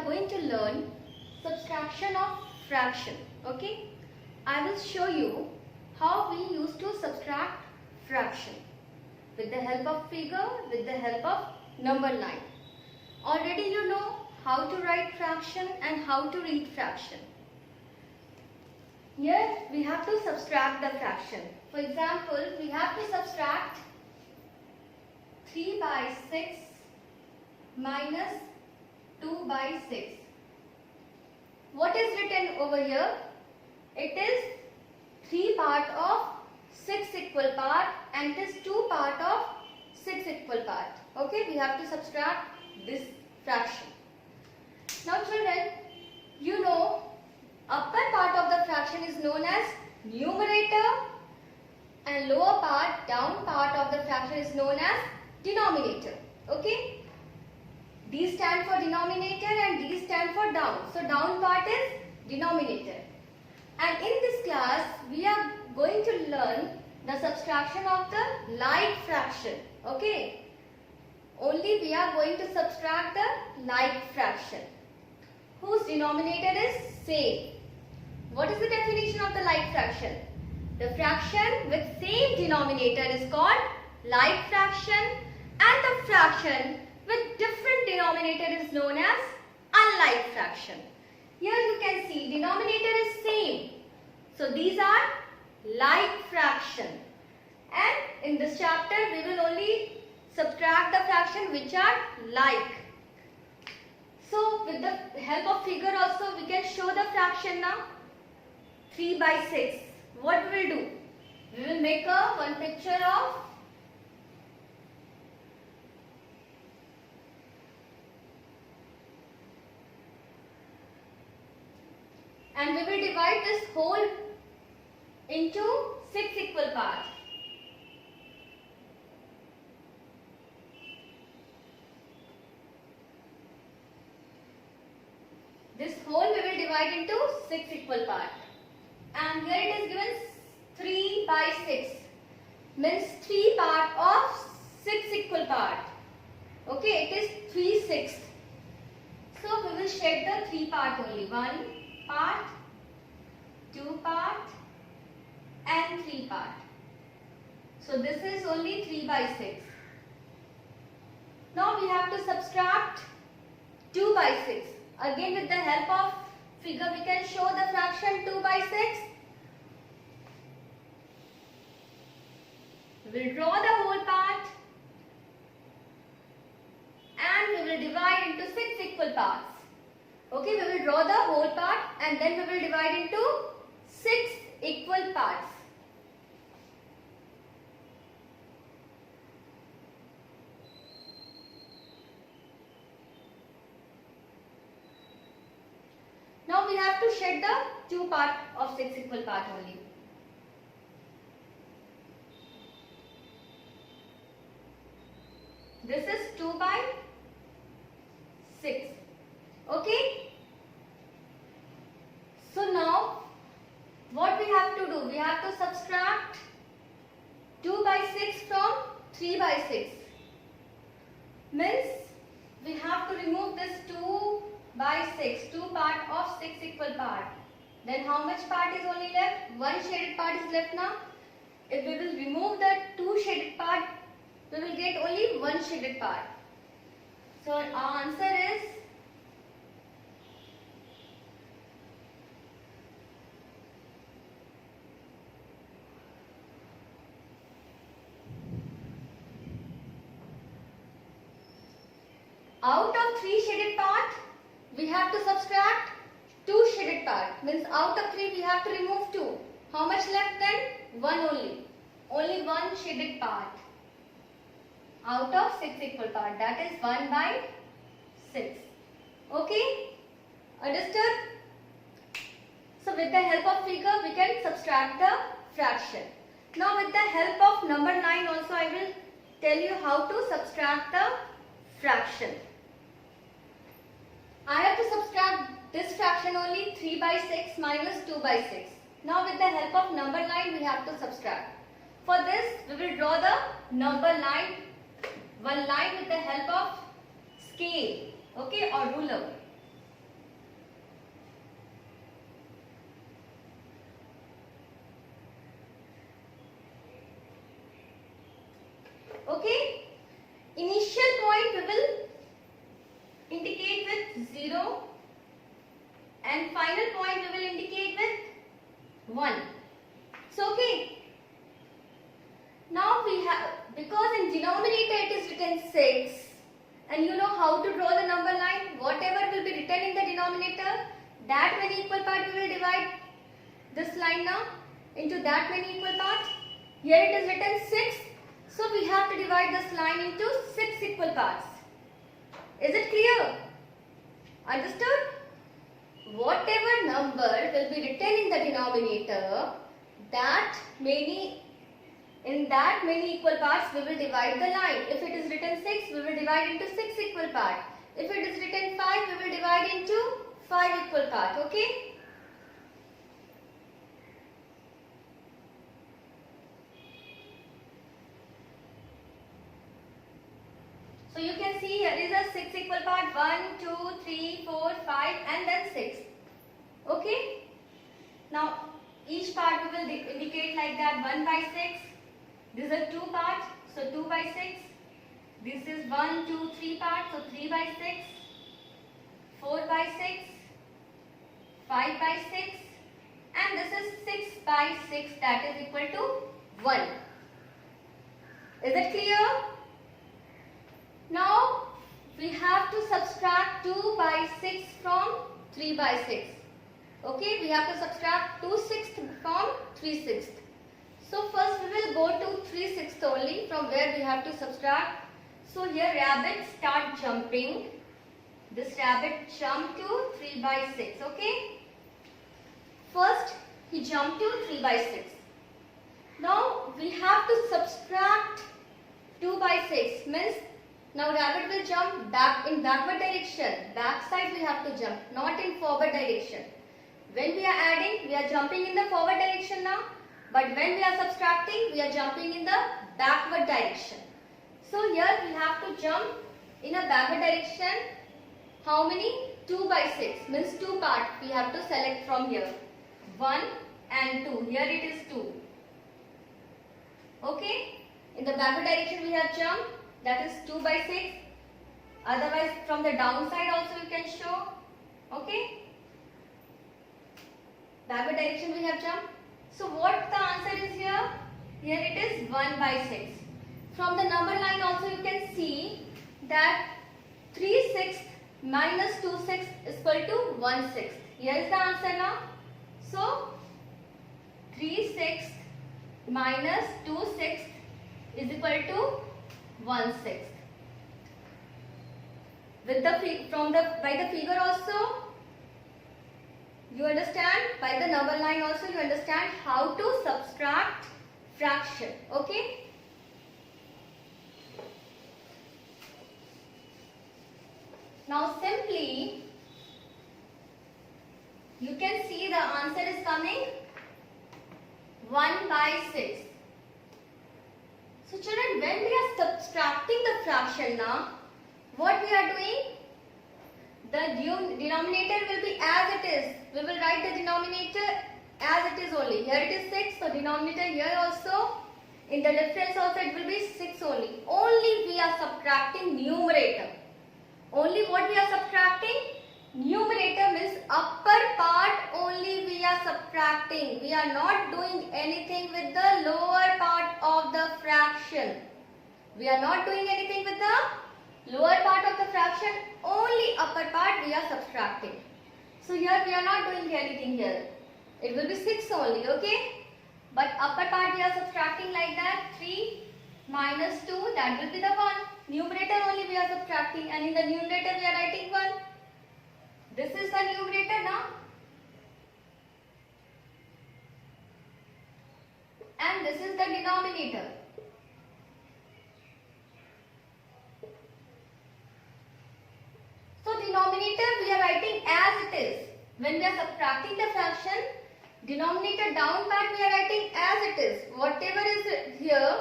are going to learn subtraction of fraction. Okay, I will show you how we used to subtract fraction with the help of figure, with the help of number line. Already you know how to write fraction and how to read fraction. Here we have to subtract the fraction. For example, we have to subtract 3 by 6 minus 2 by 6. What is written over here? It is 3 part of 6 equal part and it is 2 part of 6 equal part. Okay, we have to subtract this fraction. Now children, you know upper part of the fraction is known as numerator and lower part, down part of the fraction is known as denominator. Okay. These stand for denominator and these stand for down. So down part is denominator. And in this class, we are going to learn the subtraction of the like fraction. Okay. Only we are going to subtract the like fraction, whose denominator is same. What is the definition of the like fraction? The fraction with same denominator is called like fraction, and the fraction with different denominator is known as unlike fraction. Here you can see denominator is same. So these are like fraction. And in this chapter we will only subtract the fraction which are like. So with the help of figure also we can show the fraction now. 3 by 6. What we will do? We will make one picture of and we will divide this whole into 6 equal parts. This whole we will divide into 6 equal parts. And here it is given 3 by 6. Means 3 part of 6 equal part. Okay, it is 3/6. So we will shed the 3 part only. 1 part, 2 part and 3 part. So this is only 3 by 6. Now we have to subtract 2 by 6. Again with the help of figure we can show the fraction 2 by 6. We will draw the whole part and we will divide into 6 equal parts. Okay, we will draw the whole part and then we will divide into 6 equal parts. Now we have to shed the 2 part of 6 equal part only. This is 2 by 6. Okay. So now what we have to do? We have to subtract 2 by 6 from 3 by 6. Means we have to remove this 2 by 6, 2 part of 6 equal part. Then how much part is only left? 1 shaded part is left now. If we will remove the 2 shaded part, we will get only 1 shaded part. So our answer is out of 3 shaded part, we have to subtract 2 shaded part. Means out of 3 we have to remove 2. How much left then? 1 only. Only 1 shaded part. Out of 6 equal part. That is 1 by 6. Okay? Understood? So with the help of figure we can subtract the fraction. Now with the help of number line also I will tell you how to subtract the fraction. I have to subtract this fraction only 3 by 6 minus 2 by 6. Now with the help of number line we have to subtract. For this we will draw the number line, one line with the help of scale, okay, or ruler. point we will indicate with 0 and final point we will indicate with 1. So okay. Now we have, because in denominator it is written 6 and you know how to draw the number line. Whatever will be written in the denominator, that many equal part we will divide this line now into that many equal parts. Here it is written 6. So we have to divide this line into 6 equal parts. Is it clear? Understood? Whatever number will be written in the denominator, in that many equal parts we will divide the line. If it is written 6, we will divide into 6 equal parts. If it is written 5, we will divide into 5 equal parts. Okay? So you can see here is a 6 equal part, 1, 2, 3, 4, 5 and then 6. Okay? Now each part we will indicate like that, 1 by 6. This is a 2 part, so 2 by 6. This is 1, 2, 3 part, so 3 by 6. 4 by 6. 5 by 6. And this is 6 by 6, that is equal to 1. Is it clear? Now we have to subtract 2 by 6 from 3 by 6. Okay, we have to subtract 2/6 from 3/6. So first we will go to 3/6 only, from where we have to subtract. So here rabbit start jumping. This rabbit jumped to 3 by 6. Okay. First he jumped to 3 by 6. Now we have to subtract 2 by 6. Means now rabbit will jump back in backward direction. Back side we have to jump, not in forward direction. When we are adding, we are jumping in the forward direction now. But when we are subtracting, we are jumping in the backward direction. So here we have to jump in a backward direction. How many? 2 by 6. Means 2 parts we have to select from here. 1 and 2. Here it is 2. Okay. In the backward direction we have jumped. That is 2 by 6. Otherwise from the downside also you can show. Okay. Backward direction we have jumped. So what the answer is here? Here it is 1 by 6. From the number line also you can see that 3/6 minus 2/6 is equal to 1/6. Here is the answer now. So 3/6 minus 2/6 is equal to 1/6. With the by the figure also you understand, by the number line also you understand how to subtract fraction. Okay. Now simply you can see the answer is coming 1 by 6. So children, when we are subtracting the fraction now, what we are doing? The denominator will be as it is. We will write the denominator as it is only. Here it is 6. So denominator here also. In the difference also it will be 6 only. Only we are subtracting numerator. Only what we are subtracting? Numerator means upper part only we are subtracting. We are not doing anything with the lower part of the fraction. We are not doing anything with the lower part of the fraction, only upper part we are subtracting. So here we are not doing anything here. It will be 6 only, okay? But upper part we are subtracting like that. 3 minus 2, that will be the 1. Numerator only we are subtracting, and in the numerator we are writing 1. This is the numerator now. And this is the denominator. So denominator we are writing as it is. When we are subtracting the fraction, denominator down part we are writing as it is. Whatever is here,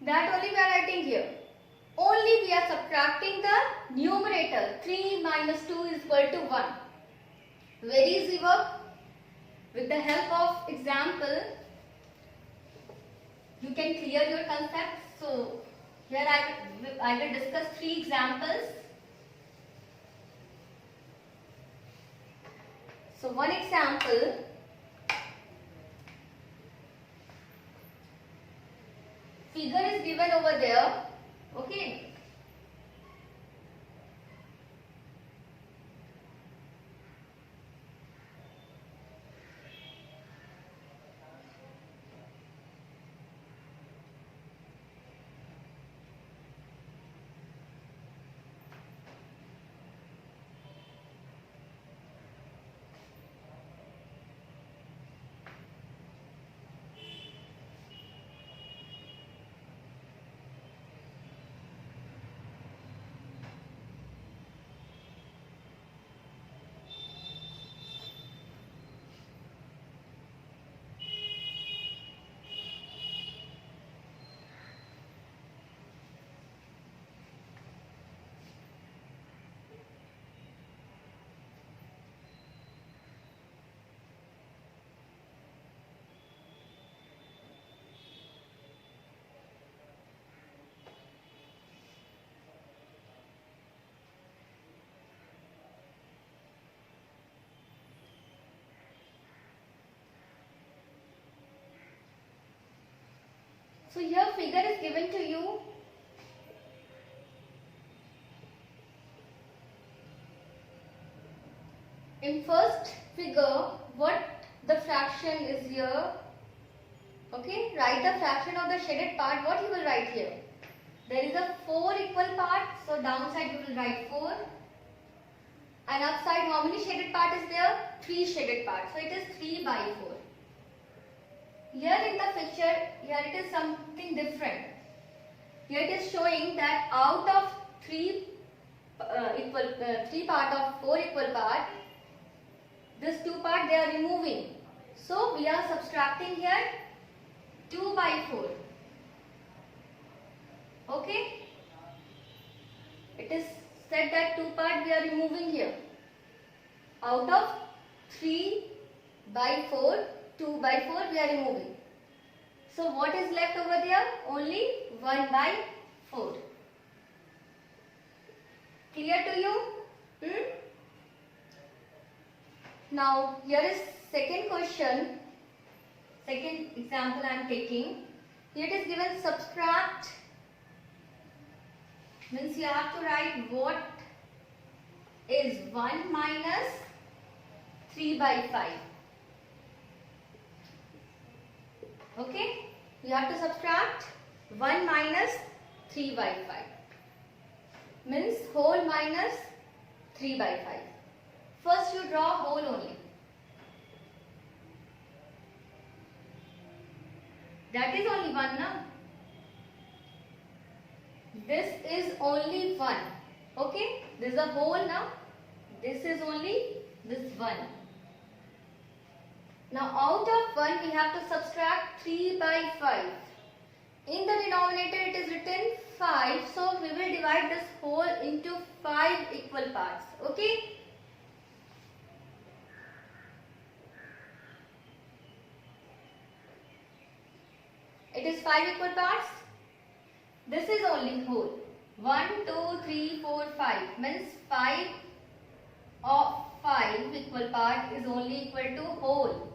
that only we are writing here. Only we are subtracting the numerator. 3 minus 2 is equal to 1. Very easy work. With the help of example, you can clear your concept. So Here I will discuss 3 examples. So one example, figure is given over there, okay. So here figure is given to you. In first figure, what the fraction is here? Okay, write the fraction of the shaded part. What you will write here? There is a 4 equal part, so downside you will write 4. And upside, how many shaded part is there? 3 shaded part. So it is 3 by 4. Here in the picture, here it is something different. Here it is showing that out of 3 part of 4 equal part, this 2 part they are removing. So we are subtracting here 2 by 4. Okay? It is said that 2 part we are removing here. Out of 3 by 4, 2 by 4 we are removing. So what is left over there? Only 1 by 4. Clear to you? Now here is second question, second example I am taking. Here it is given subtract, means you have to write what is 1 minus 3 by 5. Okay, you have to subtract 1 minus 3 by 5, means whole minus 3 by 5. First you draw whole only. That is only 1 now. This is only 1. Okay, this is a whole now. This is only this 1. Now out of 1 we have to subtract 3 by 5. In the denominator it is written 5. So we will divide this whole into 5 equal parts. Okay. It is 5 equal parts. This is only whole. 1, 2, 3, 4, 5. Means 5 of 5 equal part is only equal to whole.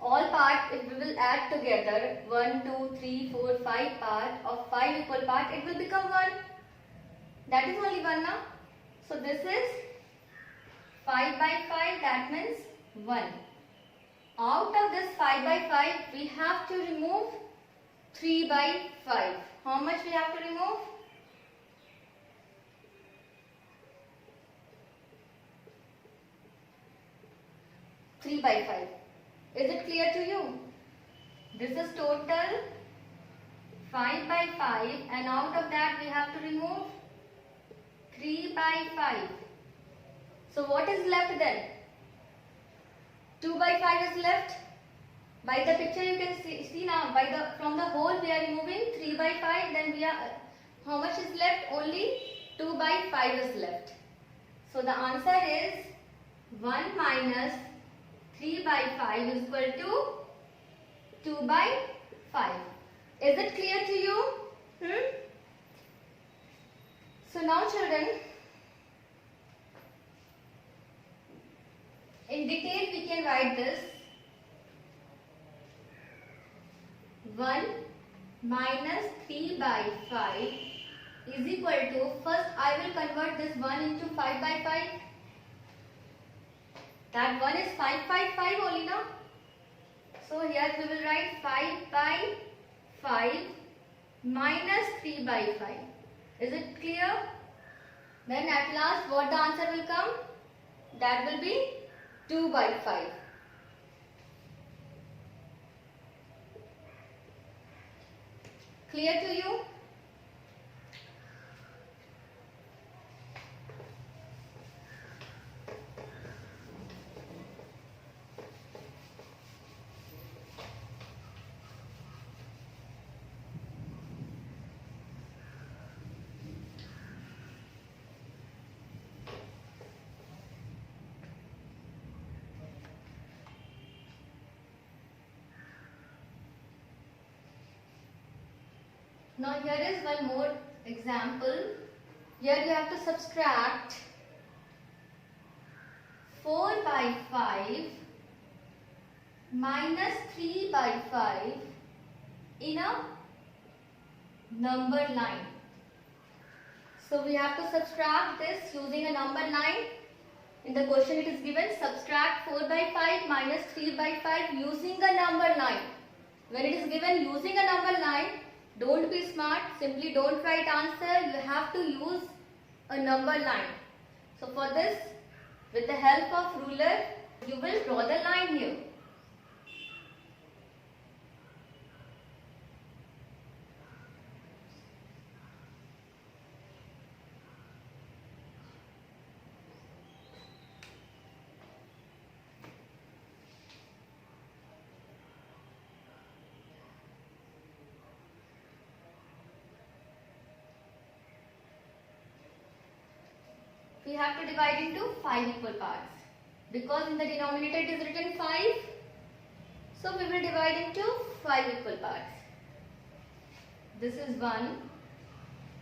All part, if we will add together 1, 2, 3, 4, 5 part of 5 equal part, it will become 1. That is only 1 now. So this is 5 by 5, that means 1. Out of this 5 by 5, we have to remove 3 by 5. How much we have to remove? Three by 5. Is it clear to you? This is total 5 by 5 and out of that we have to remove 3 by 5. So what is left then? 2 by 5 is left. By the picture you can see now, from the whole we are removing 3 by 5, then we are, how much is left? Only 2 by 5 is left. So the answer is 1 minus 3 by 5 is equal to 2 by 5. Is it clear to you? So now children, in detail we can write this 1 minus 3 by 5 is equal to, first I will convert this 1 into 5 by 5. That 1 is 5 only now. So here we will write 5 by 5 minus 3 by 5. Is it clear? Then at last what the answer will come? That will be 2 by 5. Clear to you? Now here is one more example. Here you have to subtract 4 by 5 minus 3 by 5 in a number line. So we have to subtract this using a number line. In the question it is given, subtract 4 by 5 minus 3 by 5 using a number line. When it is given using a number line, don't be smart, simply don't write answer, you have to use a number line. So for this, with the help of ruler, you will draw the line here. We have to divide into 5 equal parts. Because in the denominator it is written 5, so we will divide into 5 equal parts. This is 1,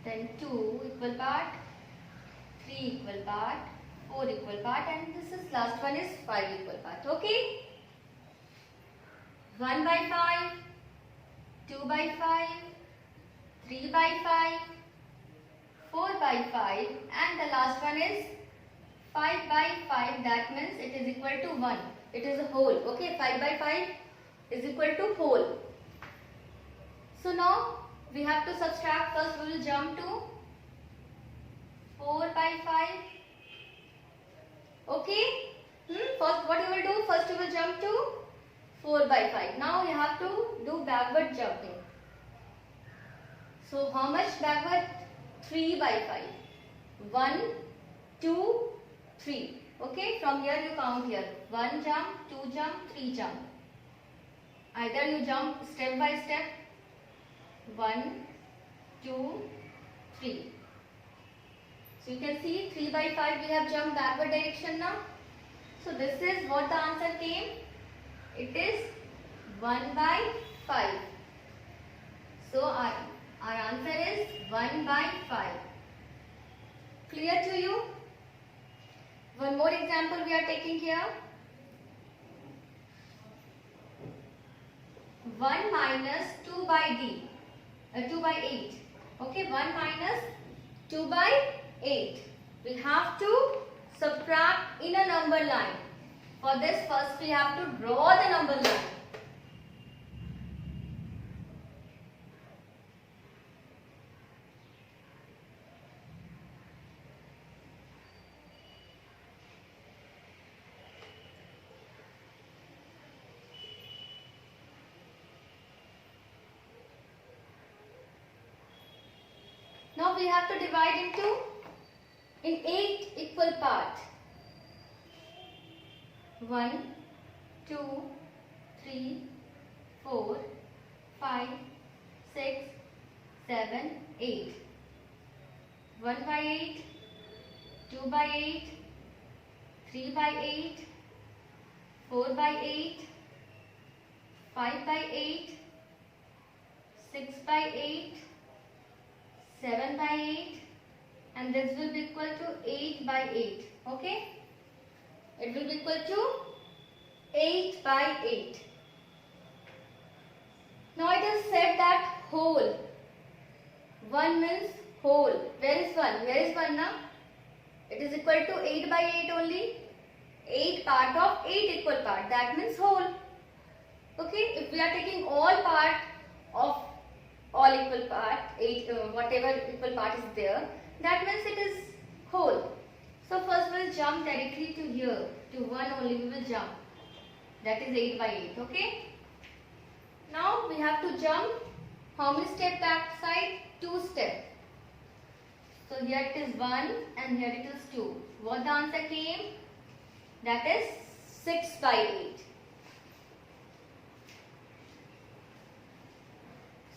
then 2 equal part, 3 equal part, 4 equal part, and this is last one is 5 equal part. Okay? 1 by 5, 2 by 5, 3 by 5, 4 by 5, and the last one is 5 by 5. That means it is equal to 1. It is a whole. Okay, 5 by 5 is equal to whole. So now we have to subtract. First we will jump to 4 by 5. Okay? First what you will do? First you will jump to 4 by 5. Now you have to do backward jumping. So how much backward? 3 by 5. 1, 2, 3. Okay, from here you count here. 1 jump, 2 jump, 3 jump. Either you jump step by step. 1, 2, 3. So you can see 3 by 5 we have jumped backward direction now. So this is what the answer came. It is 1 by 5. So our answer is 1 by 5. Clear to you? One more example we are taking here. 1 minus 2 by 2 by 8. Okay, 1 minus 2 by 8. We have to subtract in a number line. For this, first we have to draw the number line. Now we have to divide in 8 equal parts. 1, 2, 3, 4, 5, 6, 7, 8. 1 by 8, 2 by 8, 3 by 8, 4 by 8, 5 by 8, 6 by 8, 7 by 8 and this will be equal to 8 by 8. Okay? It will be equal to 8 by 8. Now it is said that whole. 1 means whole. Where is 1? Where is 1 now? It is equal to 8 by 8 only. 8 part of 8 equal part. That means whole. Okay? If we are taking all part of all equal part, 8, whatever equal part is there, that means it is whole. So first we will jump directly to here. To 1 only we will jump. That is 8 by 8. Okay? Now we have to jump how many steps back side? 2 steps. So here it is 1 and here it is 2. What the answer came? That is 6 by 8.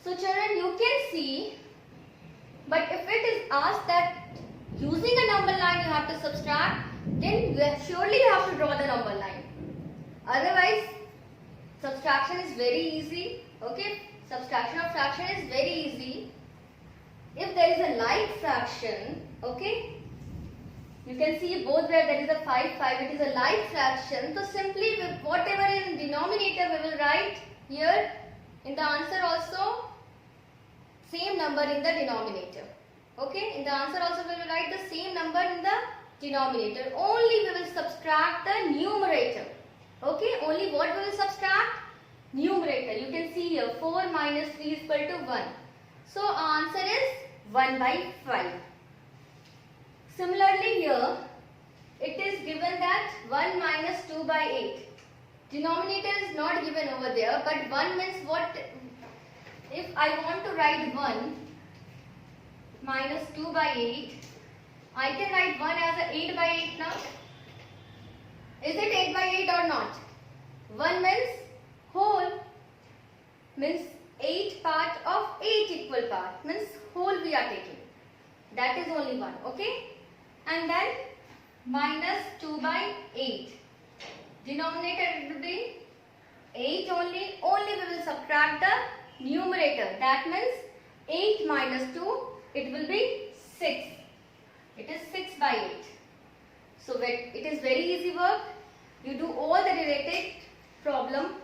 So children, you can see, but if it is asked that using a number line you have to subtract, then surely you have to draw the number line. Otherwise, subtraction is very easy. Okay, subtraction of fraction is very easy. If there is a like fraction, okay, you can see both where there is a 5, 5, it is a like fraction. So simply whatever in denominator we will write here in the answer also same number in the denominator. Okay, in the answer also we will write the same number in the denominator. Only we will subtract the numerator. Okay, only what we will subtract? Numerator. You can see here 4 minus 3 is equal to 1. So our answer is 1 by 5. Similarly here, it is given that 1 minus 2 by 8. Denominator is not given over there, but 1 means what? If I want to write 1 minus 2 by 8, I can write 1 as a 8 by 8 now. Is it 8 by 8 or not? 1 means whole, means 8 part of 8 equal part, means whole we are taking. That is only 1, okay? And then minus 2 by 8. Denominator will be 8 only we will subtract the numerator. That means 8 minus 2, it will be 6. It is 6 by 8. So it is very easy work. You do all the related problem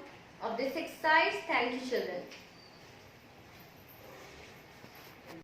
of this exercise. Thank you children.